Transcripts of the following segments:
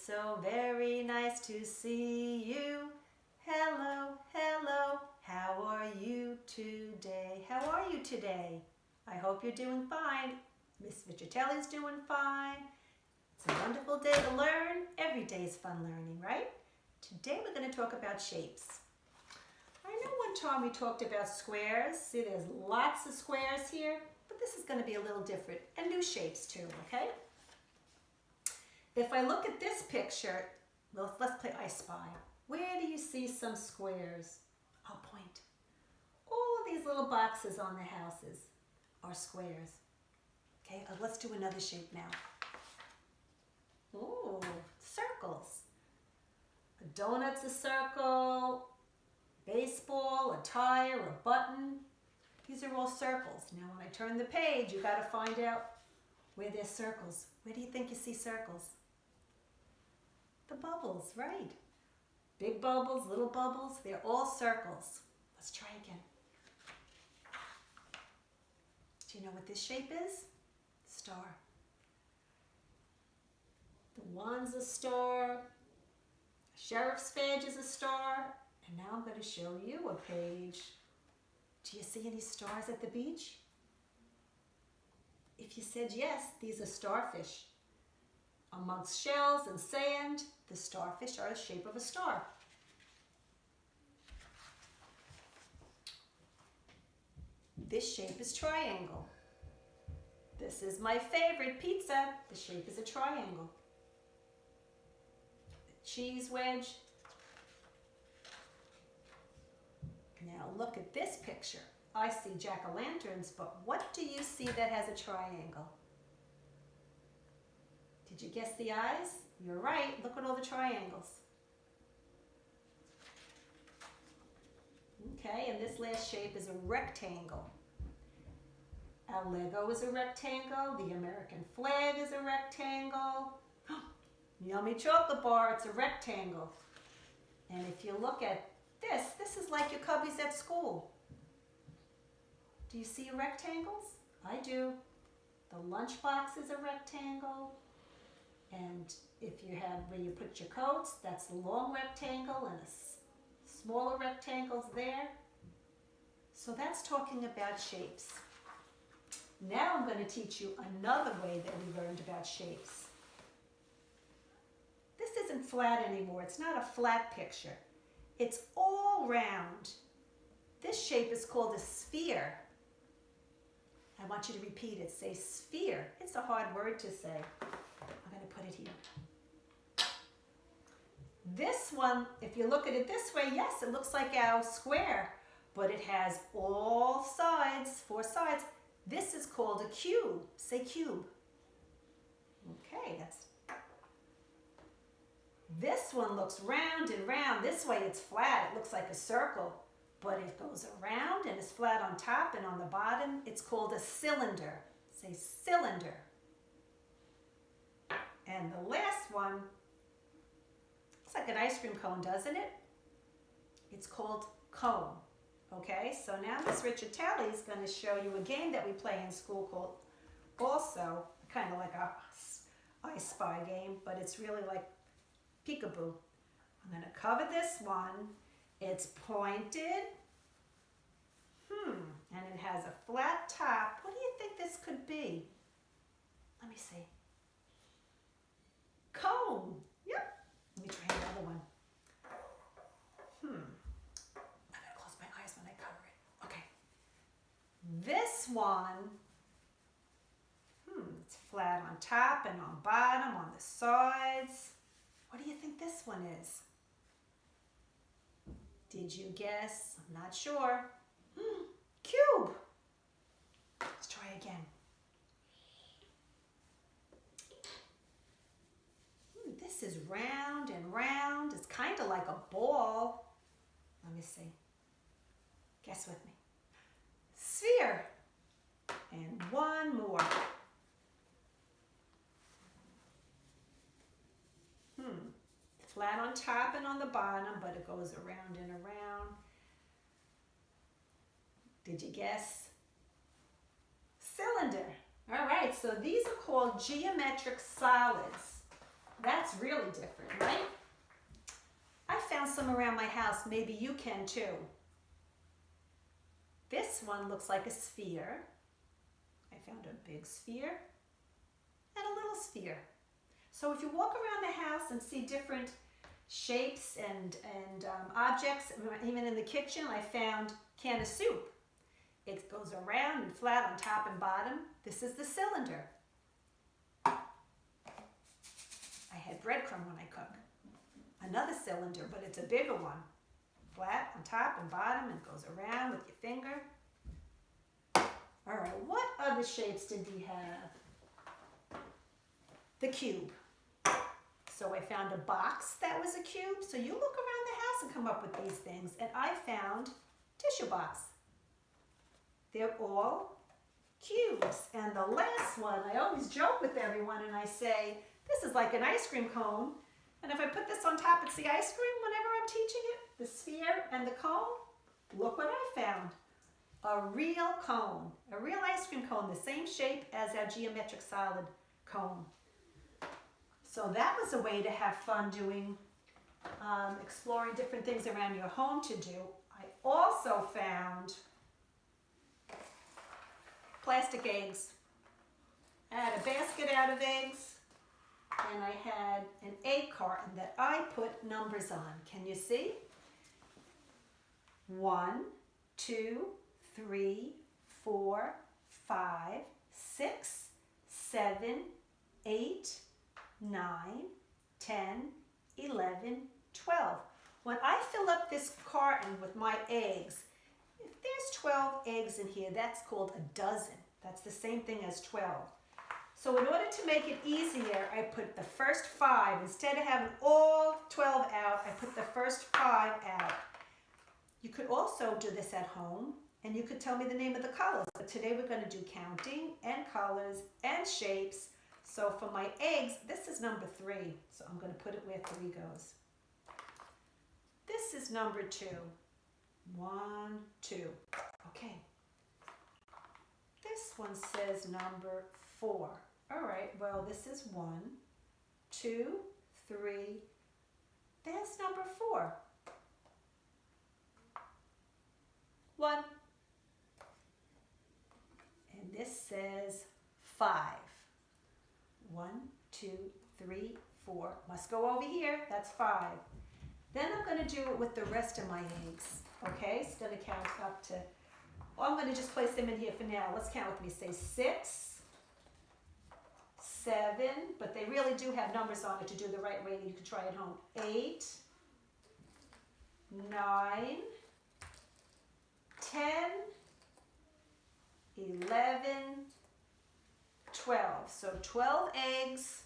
so very nice to see you. Hello, hello, how are you today? How are you today? I hope you're doing fine. Miss Vicitelli's doing fine. It's a wonderful day to learn. Every day is fun learning, right? Today we're going to talk about shapes. I know one time we talked about squares. See, there's lots of squares here, but this is going to be a little different, and new shapes too, okay? If I look at this picture, let's play I Spy. Where do you see some squares? I'll point. All of these little boxes on the houses are squares. Okay, let's do another shape now. Ooh, circles. A donut's a circle, baseball, a tire, a button. These are all circles. Now when I turn the page, you got to find out where there's circles. Where do you think you see circles? The bubbles, right. Big bubbles, little bubbles, they're all circles. Let's try again. Do you know what this shape is? Star. The one's a star. Sheriff's badge is a star. And now I'm going to show you a page. Do you see any stars at the beach? If you said yes, these are starfish. Amongst shells and sand, the starfish are the shape of a star. This shape is triangle. This is my favorite pizza. The shape is a triangle. The cheese wedge. Now look at this picture. I see jack-o'-lanterns, but what do you see that has a triangle? Did you guess the eyes? You're right. Look at all the triangles. Okay, and this last shape is a rectangle. Our Lego is a rectangle. The American flag is a rectangle. Yummy chocolate bar, it's a rectangle. And if you look at this is like your cubbies at school. Do you see rectangles? I do. The lunchbox is a rectangle. And if you have where you put your coats, that's the long rectangle and smaller rectangles there. So that's talking about shapes. Now I'm going to teach you another way that we learned about shapes. This isn't flat anymore. It's not a flat picture. It's all round. This shape is called a sphere. I want you to repeat it. Say sphere. It's a hard word to say. I'm going to put it here. This one, if you look at it this way, yes, it looks like our square, but it has all sides, 4 sides. This is called a cube. Say cube. Okay, this one looks round and round. This way it's flat. It looks like a circle, but it goes around and is flat on top and on the bottom. It's called a cylinder. Say cylinder. And the last one, looks like an ice cream cone, doesn't it? It's called cone. Okay, so now Miss Vicitelli is going to show you a game that we play in school called also kind of like a I Spy game, but it's really like peekaboo. I'm going to cover this one. It's pointed. And it has a flat top. What do you think this could be? Let me see. Cone. Yep. Let me try another one. I'm going to close my eyes when I cover it. Okay. This one, it's flat on top and on bottom, on the sides. What do you think this one is? Did you guess? I'm not sure. Cube. Let's try again. This is round and round. It's kind of like a ball. Let me see. Guess with me. Sphere. And one more. Flat on top and on the bottom, but it goes around and around. Did you guess? Cylinder. All right, so these are called geometric solids. That's really different, right? I found some around my house. Maybe you can too. This one looks like a sphere. I found a big sphere and a little sphere. So if you walk around the house and see different shapes and objects, even in the kitchen, I found a can of soup. It goes around and flat on top and bottom. This is the cylinder. I had breadcrumb when I cook. Another cylinder, but it's a bigger one. Flat on top and bottom and goes around with your finger. All right, what other shapes did we have? The cube. So I found a box that was a cube. So you look around the house and come up with these things. And I found tissue box. They're all cubes. And the last one, I always joke with everyone and I say, this is like an ice cream cone. And if I put this on top, it's the ice cream whenever I'm teaching it, the sphere and the cone. Look what I found. A real cone, a real ice cream cone, the same shape as our geometric solid cone. So that was a way to have fun doing, exploring different things around your home to do. I also found plastic eggs. I had a basket out of eggs and I had an egg carton that I put numbers on. Can you see? 1, 2, 3, 4, 5, 6, 7, 8, 9, 10, 11, 12. When I fill up this carton with my eggs, if there's 12 eggs in here, that's called a dozen. That's the same thing as 12. So in order to make it easier, I put the first 5. Instead of having all 12 out, I put the first 5 out. You could also do this at home, and you could tell me the name of the colors. But today we're going to do counting and colors and shapes. So for my eggs, this is number 3. So I'm going to put it where 3 goes. This is number 2. 1, 2. Okay. This one says number 4. All right, well, this is 1, 2, 3. That's number 4. 1. And this says 5. 1, 2, 3, 4. Must go over here. That's 5. Then I'm going to do it with the rest of my eggs. Okay, it's going to count up to, well, I'm going to just place them in here for now. Let's count with me. Say 6, 7, but they really do have numbers on it to do the right way. You can try at home. 8, 9, 10, 11, 12. So 12 eggs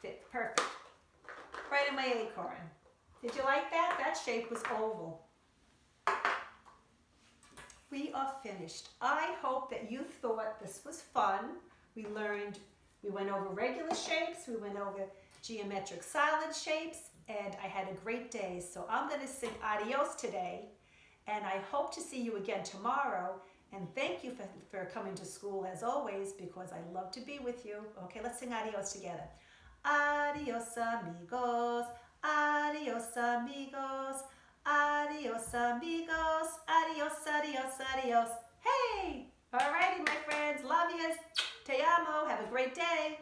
fit perfect. Right in my egg carton. Did you like that? That shape was oval. We are finished. I hope that you thought this was fun. We went over regular shapes, we went over geometric solid shapes, and I had a great day. So I'm going to sing adios today, and I hope to see you again tomorrow. And thank you for coming to school as always, because I love to be with you. Okay, let's sing adios together. Adios amigos, adios amigos, adios amigos, adios, adios, adios. Hey! Alrighty, my friends, love yous. Te amo, have a great day.